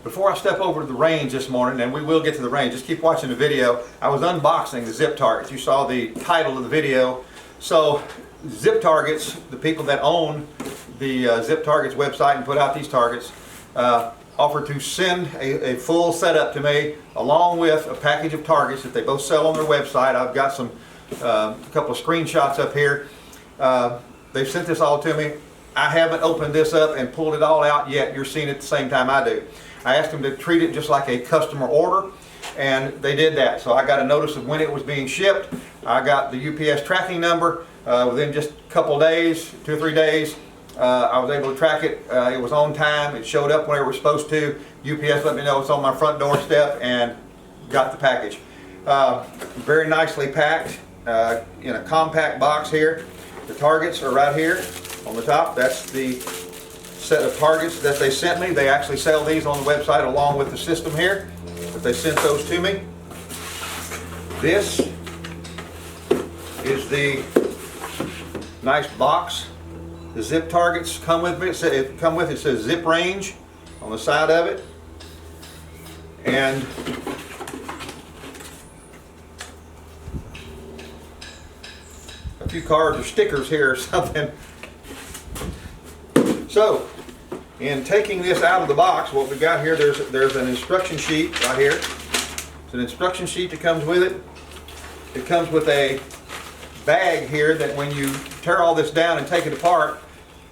Before I step over to the range this morning, and we will get to the range, just keep watching the video. I was unboxing the Zip Targets. You saw the title of the video. So Zip Targets, the people that own the Zip Targets website and put out these targets, offered to send a full setup to me along with a package of targets that they both sell on their website. I've got some a couple of screenshots up here. They've sent this all to me. I haven't opened this up and pulled it all out yet. You're seeing it at the same time I do. I asked them to treat it just like a customer order, and they did that. So I got a notice of when it was being shipped. I got the UPS tracking number. Within just a couple of days, 2 or 3 days, I was able to track it. It was on time. It showed up when it was supposed to. UPS let me know it's on my front doorstep and got the package. Very nicely packed in a compact box here. The targets are right here on the top. That's the set of targets that they sent me. They actually sell these on the website along with the system here, but they sent those to me. This is the nice box. The Zip Targets come with me. It says Zip Range on the side of it, and a few cards or stickers here or something. So, in taking this out of the box, what we've got here, there's an instruction sheet right here. It's an instruction sheet that comes with it. It comes with a bag here that when you tear all this down and take it apart,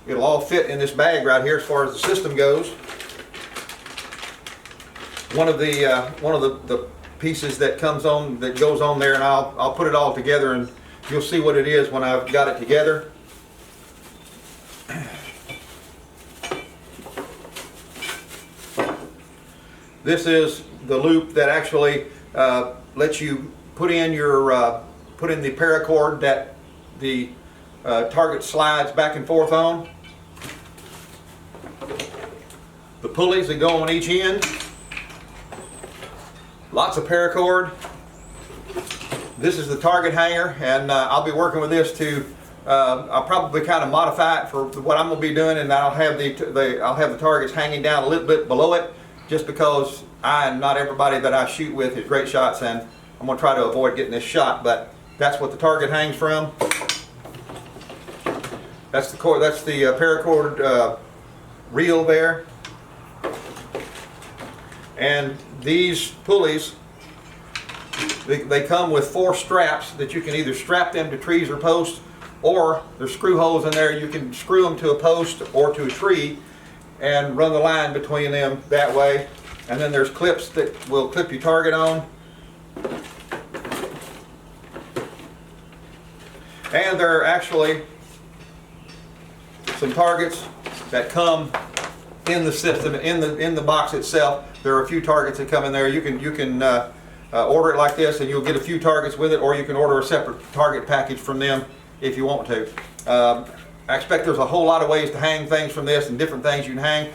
it'll all fit in this bag right here as far as the system goes. One of the pieces that goes on there, and I'll put it all together and you'll see what it is when I've got it together. This is the loop that actually lets you put in the paracord that the target slides back and forth on. The pulleys that go on each end. Lots of paracord. This is the target hanger, and I'll be working with this to. I'll probably kind of modify it for what I'm going to be doing, and I'll have the targets hanging down a little bit below it, just because I and not everybody that I shoot with is great shots, and I'm going to try to avoid getting this shot. But that's what the target hangs from. That's the paracord reel there, and these pulleys. They come with 4 straps that you can either strap them to trees or posts, or there's screw holes in there. You can screw them to a post or to a tree and run the line between them that way. And then there's clips that will clip your target on. And there are actually some targets that come in the system, in the box itself. There are a few targets that come in there. You can order it like this and you'll get a few targets with it, or you can order a separate target package from them if you want to. I expect there's a whole lot of ways to hang things from this and different things you can hang.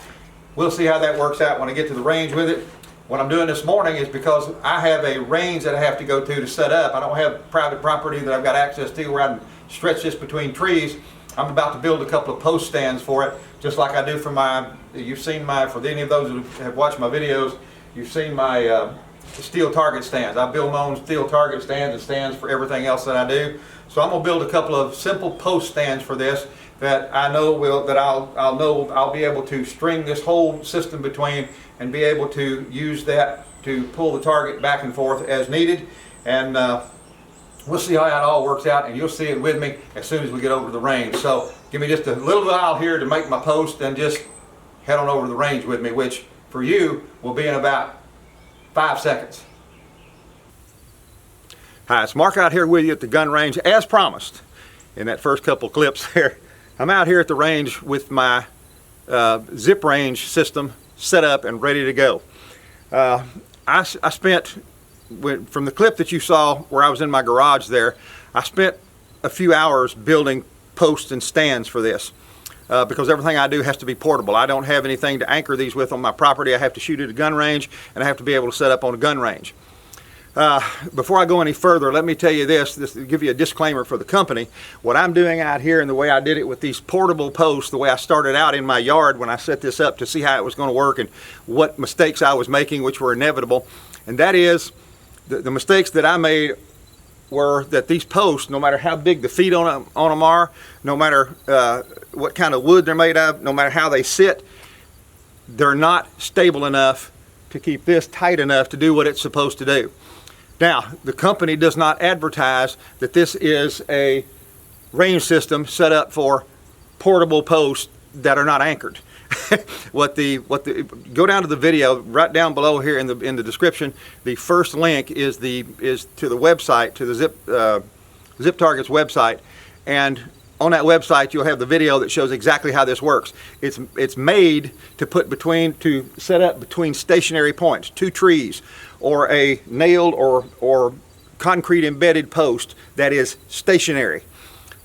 We'll see how that works out when I get to the range with it. What I'm doing this morning is because I have a range that I have to go to set up. I don't have private property that I've got access to where I can stretch this between trees. I'm about to build a couple of post stands for it, just like I do for for any of those who have watched my videos, you've seen my steel target stands. I build my own steel target stands and stands for everything else that I do. So I'm going to build a couple of simple post stands for this that I know I'll be able to string this whole system between and be able to use that to pull the target back and forth as needed. And we'll see how that all works out, and you'll see it with me as soon as we get over to the range. So give me just a little while here to make my post and just head on over to the range with me, which for you will be in about 5 seconds. Hi, it's Mark out here with you at the gun range as promised in that first couple clips there. I'm out here at the range with my Zip Range system set up and ready to go. I spent, from the clip that you saw where I was in my garage there, I spent a few hours building posts and stands for this. Because everything I do has to be portable. I don't have anything to anchor these with on my property. I have to shoot at a gun range, and I have to be able to set up on a gun range. Before I go any further, let me tell you this to give you a disclaimer for the company. What I'm doing out here and the way I did it with these portable posts, the way I started out in my yard when I set this up to see how it was going to work and what mistakes I was making, which were inevitable. And that is, the mistakes that I made were that these posts, no matter how big the feet on them are, no matter what kind of wood they're made of, no matter how they sit, they're not stable enough to keep this tight enough to do what it's supposed to do. Now, the company does not advertise that this is a range system set up for portable posts that are not anchored. Go down to the video right down below here in the description. The first link is to the website, to the Zip Targets website, and on that website you'll have the video that shows exactly how this works. It's made to set up between stationary points, 2 trees, or a nailed or concrete embedded post that is stationary,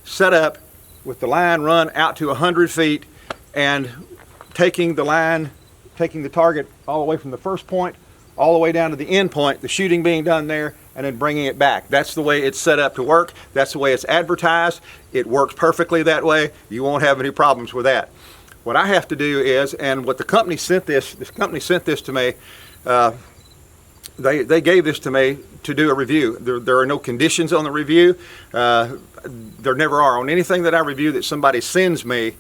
set up with the line run out to 100 feet and taking the target all the way from the first point all the way down to the end point, the shooting being done there, and then bringing it back. That's the way it's set up to work. That's the way it's advertised. It works perfectly that way. You won't have any problems with that. What I have to do is, and what the company sent this to me, they gave this to me to do a review. There are no conditions on the review. There never are. On anything that I review that somebody sends me,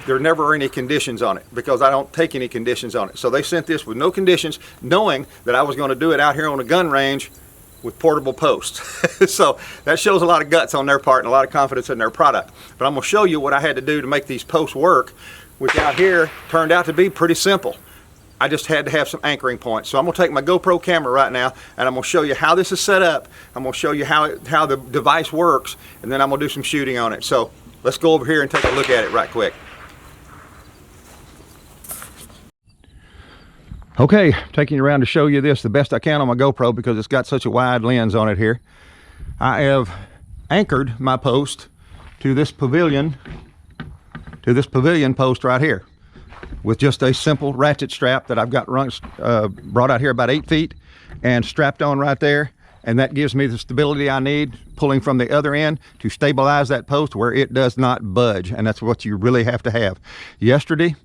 there never are any conditions on it because I don't take any conditions on it. So they sent this with no conditions, knowing that I was going to do it out here on a gun range with portable posts. So that shows a lot of guts on their part and a lot of confidence in their product. But I'm going to show you what I had to do to make these posts work, which out here turned out to be pretty simple. I just had to have some anchoring points. So I'm going to take my GoPro camera right now and I'm going to show you how this is set up. I'm going to show you how the device works, and then I'm going to do some shooting on it. So let's go over here and take a look at it right quick. Okay, taking you around to show you this the best I can on my GoPro because it's got such a wide lens on it here. I have anchored my post to this pavilion post right here with just a simple ratchet strap that I've got brought out here about 8 feet and strapped on right there. And that gives me the stability I need, pulling from the other end to stabilize that post where it does not budge. And that's what you really have to have. Yesterday,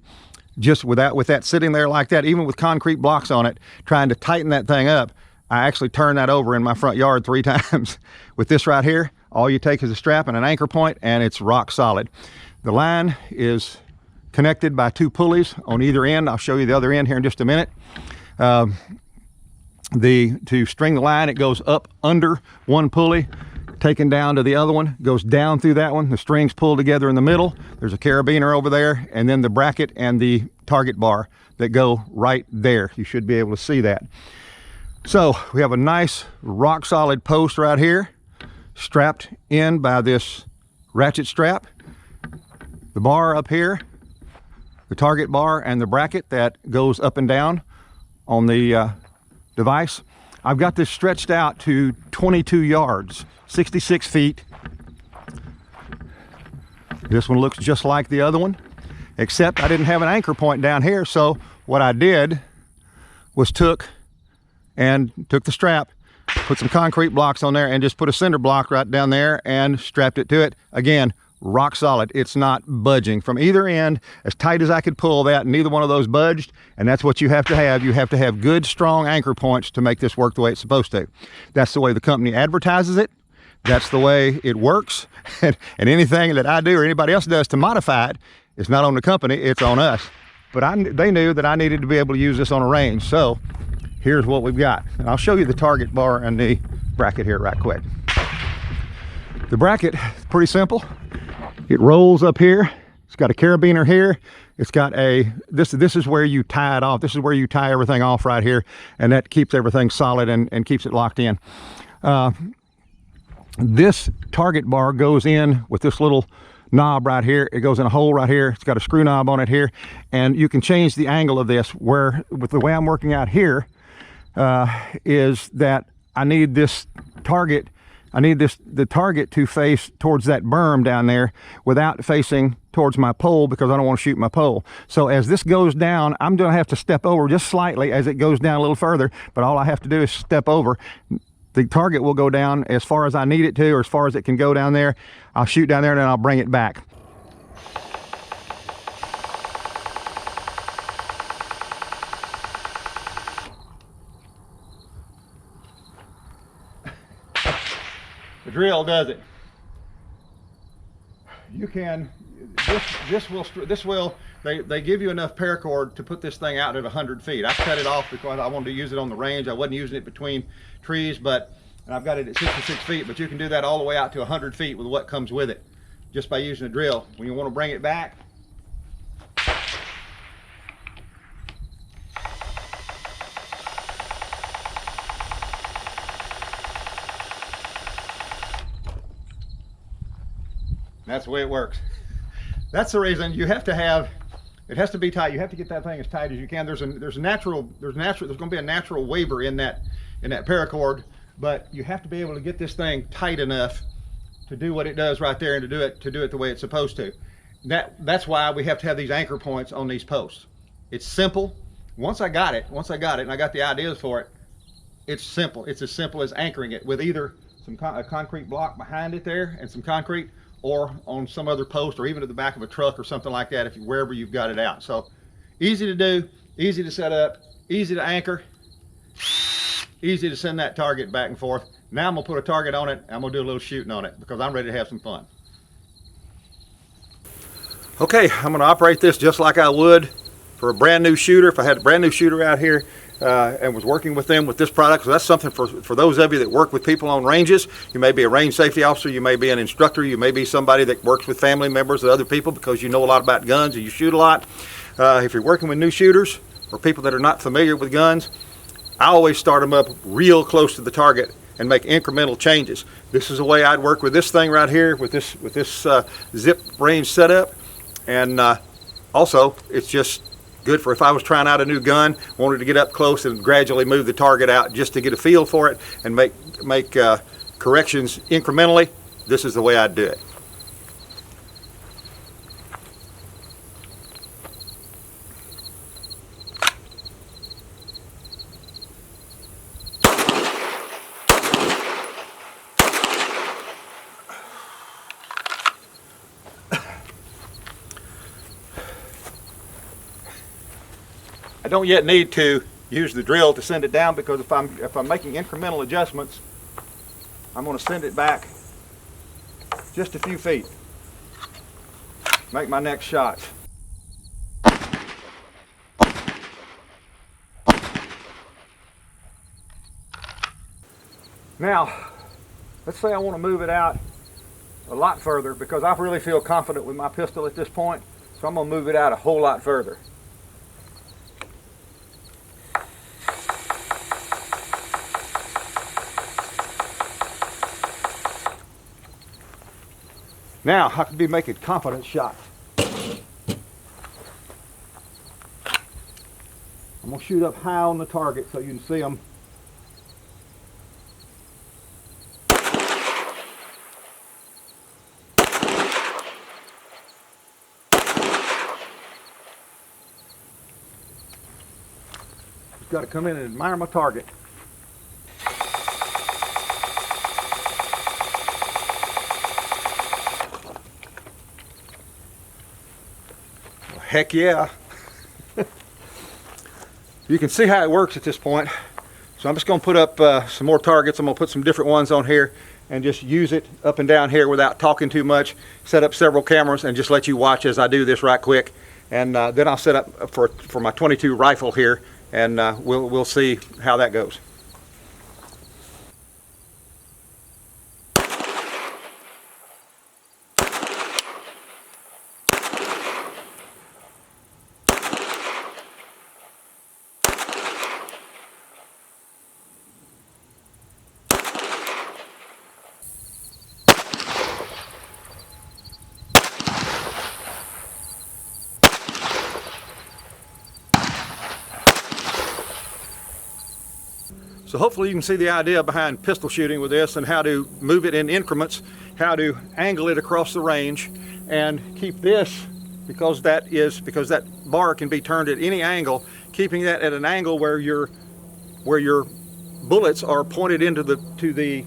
just with that sitting there like that, even with concrete blocks on it, trying to tighten that thing up, I actually turned that over in my front yard 3 times. With this right here, all you take is a strap and an anchor point, and it's rock solid. The line is connected by 2 pulleys on either end. I'll show you the other end here in just a minute. To string the line, it goes up under one pulley, taken down to the other one, goes down through that one. The strings pull together in the middle. There's a carabiner over there, and then the bracket and the target bar that go right there. You should be able to see that. So we have a nice rock solid post right here, strapped in by this ratchet strap. The bar up here, the target bar, and the bracket that goes up and down on the device. I've got this stretched out to 22 yards, 66 feet. This one looks just like the other one, except I didn't have an anchor point down here. So what I did was took the strap, put some concrete blocks on there, and just put a cinder block right down there and strapped it to it. Again, rock solid. It's not budging from either end, as tight as I could pull that. Neither one of those budged, and that's what you have to have. You have to have good, strong anchor points to make this work the way it's supposed to. That's the way the company advertises it. That's the way it works. And anything that I do or anybody else does to modify it, it's not on the company, it's on us. But they knew that I needed to be able to use this on a range, so here's what we've got. And I'll show you the target bar and the bracket here right quick. The bracket is pretty simple. It rolls up here. It's got a carabiner here. It's got this is where you tie it off. This is where you tie everything off right here, and that keeps everything solid and keeps it locked in. This target bar goes in with this little knob right here. It goes in a hole right here. It's got a screw knob on it here, and you can change the angle of this. Where with the way I'm working out here is that I need this target I need the target to face towards that berm down there without facing towards my pole, because I don't want to shoot my pole. So as this goes down, I'm going to have to step over just slightly as it goes down a little further, but all I have to do is step over. The target will go down as far as I need it to, or as far as it can go down there. I'll shoot down there and then I'll bring it back. The drill does it. You can, this will, they give you enough paracord to put this thing out at 100 feet. I cut it off because I wanted to use it on the range. I wasn't using it between trees, and I've got it at 66 feet, but you can do that all the way out to 100 feet with what comes with it, just by using a drill. When you want to bring it back, that's the way it works. That's the reason you have to have, it has to be tight. You have to get that thing as tight as you can. There's going to be a natural waver in that paracord, but you have to be able to get this thing tight enough to do what it does right there, and to do it the way it's supposed to. That's why we have to have these anchor points on these posts. It's simple. Once I got it, and I got the ideas for it, it's simple. It's as simple as anchoring it with either a concrete block behind it there and some concrete, or on some other post, or even at the back of a truck or something like that, wherever you've got it out. So easy to do, easy to set up, easy to anchor, easy to send that target back and forth. Now I'm gonna put a target on it. I'm gonna do a little shooting on it because I'm ready to have some fun. Okay, I'm gonna operate this just like I would for a brand new shooter. If I had a brand new shooter out here and was working with them with this product. So that's something for those of you that work with people on ranges. You may be a range safety officer, you may be an instructor, you may be somebody that works with family members and other people because you know a lot about guns and you shoot a lot. If you're working with new shooters or people that are not familiar with guns, I always start them up real close to the target and make incremental changes. This is the way I'd work with this thing right here, with this zip range setup. And also, it's just good for if I was trying out a new gun, wanted to get up close and gradually move the target out just to get a feel for it and make corrections incrementally. This is the way I'd do it. I don't yet need to use the drill to send it down, because if I'm making incremental adjustments, I'm going to send it back just a few feet. Make my next shots. Now, let's say I want to move it out a lot further, because I really feel confident with my pistol at this point, so I'm going to move it out a whole lot further. Now I can be making confident shots. I'm going to shoot up high on the target so you can see them. Just got to come in and admire my target. Heck yeah. You can see how it works at this point. So I'm just going to put up some more targets. I'm going to put some different ones on here and just use it up and down here without talking too much. Set up several cameras and just let you watch as I do this right quick. And then I'll set up for my .22 rifle here, and we'll see how that goes. So hopefully you can see the idea behind pistol shooting with this, and how to move it in increments, how to angle it across the range, and keep this, because that bar can be turned at any angle, keeping that at an angle where your bullets are pointed into the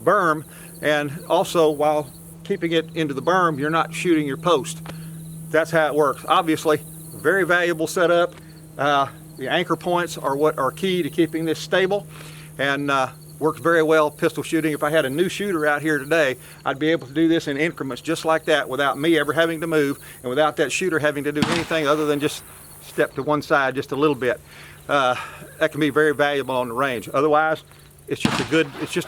berm, and also while keeping it into the berm, you're not shooting your post. That's how it works. Obviously, very valuable setup. The anchor points are what are key to keeping this stable, and works very well pistol shooting. If I had a new shooter out here today, I'd be able to do this in increments just like that, without me ever having to move, and without that shooter having to do anything other than just step to one side just a little bit. That can be very valuable on the range. Otherwise, it's just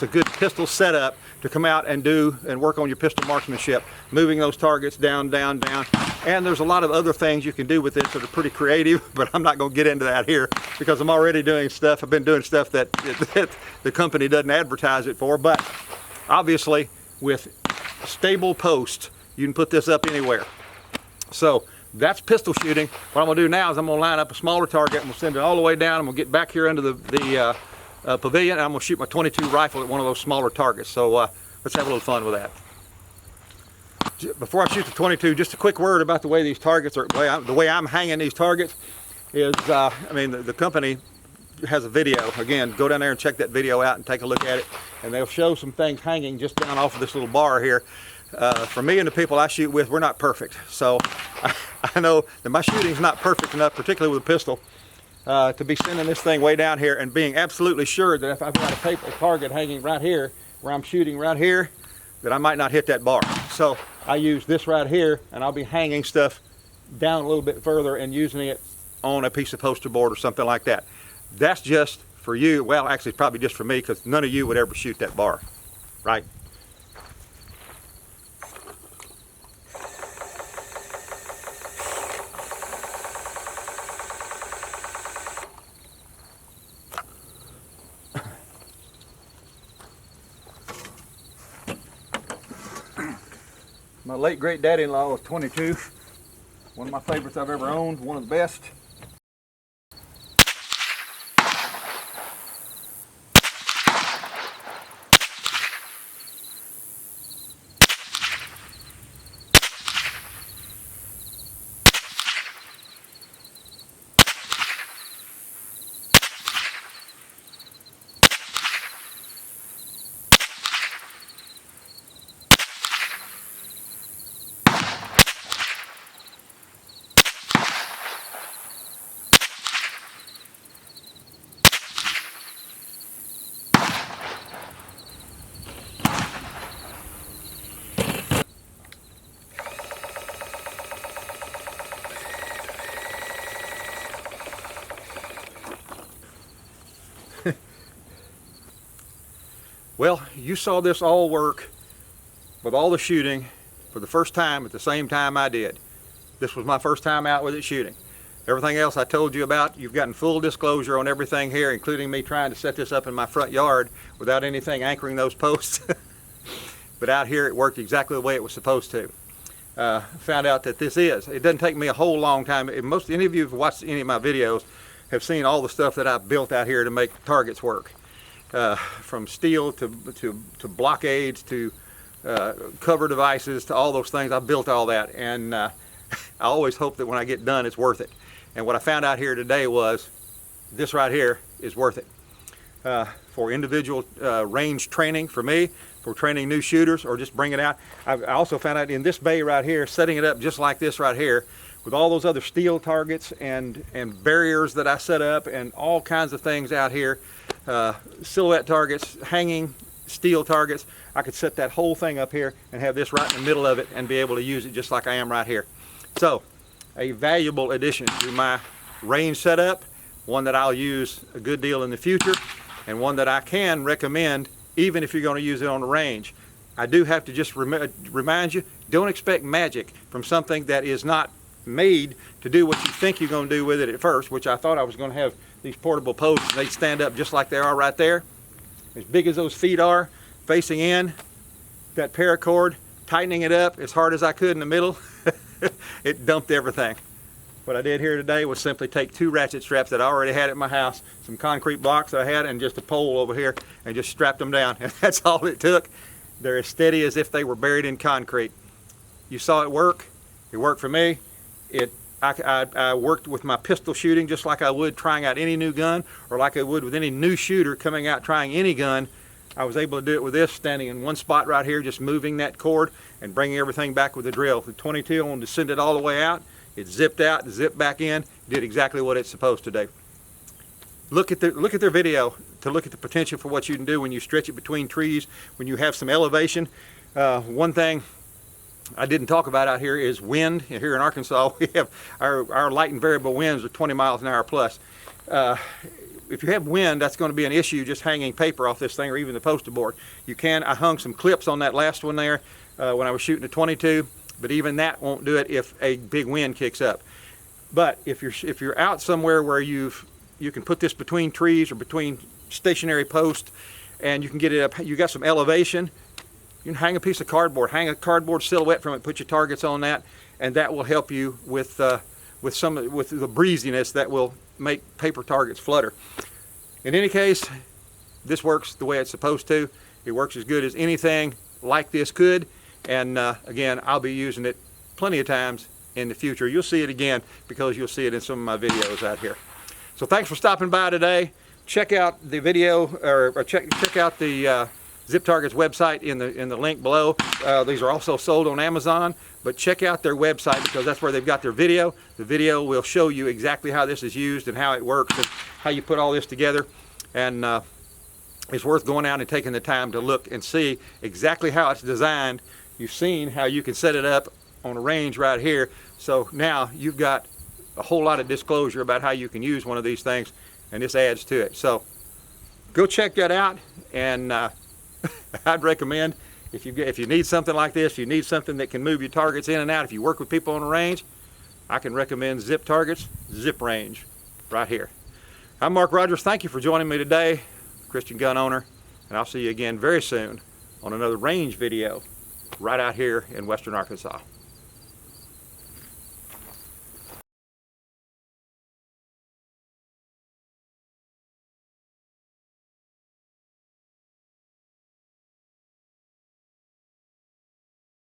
a good pistol setup to come out and do and work on your pistol marksmanship, moving those targets down, down, down. And there's a lot of other things you can do with this that are pretty creative, but I'm not going to get into that here because I'm already doing stuff. I've been doing stuff that the company doesn't advertise it for. But obviously, with stable posts, you can put this up anywhere. So that's pistol shooting. What I'm going to do now is I'm going to line up a smaller target, and we'll send it all the way down, and we'll get back here under the pavilion, and I'm going to shoot my .22 rifle at one of those smaller targets. So let's have a little fun with that. Before I shoot the .22, just a quick word about the way these targets are, the way I'm hanging these targets is, I mean, the company has a video. Again, go down there and check that video out and take a look at it, and they'll show some things hanging just down off of this little bar here. For me and the people I shoot with, we're not perfect. So I know that my shooting's not perfect enough, particularly with a pistol, to be sending this thing way down here and being absolutely sure that if I've got a target hanging right here, where I'm shooting right here, that I might not hit that bar. So I use this right here, and I'll be hanging stuff down a little bit further and using it on a piece of poster board or something like that. That's just for you. Well, actually, it's probably just for me, because none of you would ever shoot that bar, right? My late great daddy-in-law was .22. One of my favorites I've ever owned, one of the best. Well, you saw this all work with all the shooting for the first time at the same time I did. This was my first time out with it shooting. Everything else I told you about, you've gotten full disclosure on everything here, including me trying to set this up in my front yard without anything anchoring those posts. But out here it worked exactly the way it was supposed to. Found out that it doesn't take me a whole long time. Any of you who've watched any of my videos have seen all the stuff that I've built out here to make targets work. From steel to blockades to cover devices to all those things. I built all that, and I always hope that when I get done it's worth it. And what I found out here today was this right here is worth it. For individual range training for me, for training new shooters, or just bring it out. I also found out in this bay right here, setting it up just like this right here, with all those other steel targets and barriers that I set up and all kinds of things out here, silhouette targets, hanging steel targets. I could set that whole thing up here and have this right in the middle of it and be able to use it just like I am right here. So, a valuable addition to my range setup, one that I'll use a good deal in the future, and one that I can recommend even if you're going to use it on the range. I do have to just remind you, don't expect magic from something that is not made to do what you think you're going to do with it at first, which I thought I was going to have these portable posts. They stand up just like they are right there, as big as those feet are, facing in, that paracord, tightening it up as hard as I could in the middle. It dumped everything. What I did here today was simply take 2 ratchet straps that I already had at my house, some concrete blocks that I had, and just a pole over here, and just strapped them down. And that's all it took. They're as steady as if they were buried in concrete. You saw it work. It worked for me. I worked with my pistol shooting just like I would trying out any new gun, or like I would with any new shooter coming out trying any gun. I was able to do it with this, standing in one spot right here, just moving that cord and bringing everything back with the drill. The 22, I wanted to send it all the way out. It zipped out, zipped back in, did exactly what it's supposed to do. Look at their video to look at the potential for what you can do when you stretch it between trees, when you have some elevation. One thing I didn't talk about out here is wind. Here in Arkansas, we have our light and variable winds are 20 miles an hour plus. If you have wind, that's going to be an issue just hanging paper off this thing or even the poster board. I hung some clips on that last one there when I was shooting a 22. But even that won't do it if a big wind kicks up. But if you're out somewhere where you can put this between trees or between stationary posts, and you can get it up, you got some elevation, you can hang a piece of cardboard, hang a cardboard silhouette from it, put your targets on that, and that will help you with the breeziness that will make paper targets flutter. In any case, this works the way it's supposed to. It works as good as anything like this could. And again, I'll be using it plenty of times in the future. You'll see it again because you'll see it in some of my videos out here. So thanks for stopping by today. Check out the video, or check out the Zip Targets website in the link below. These are also sold on Amazon, but check out their website because that's where they've got their video. The video will show you exactly how this is used and how it works and how you put all this together. And it's worth going out and taking the time to look and see exactly how it's designed. You've seen how you can set it up on a range right here. So now you've got a whole lot of disclosure about how you can use one of these things, and this adds to it. So go check that out, and I'd recommend if you need something like this, you need something that can move your targets in and out. If you work with people on the range, I can recommend Zip Targets, Zip Range, right here. I'm Mark Rogers. Thank you for joining me today, Christian gun owner, and I'll see you again very soon on another range video right out here in western Arkansas.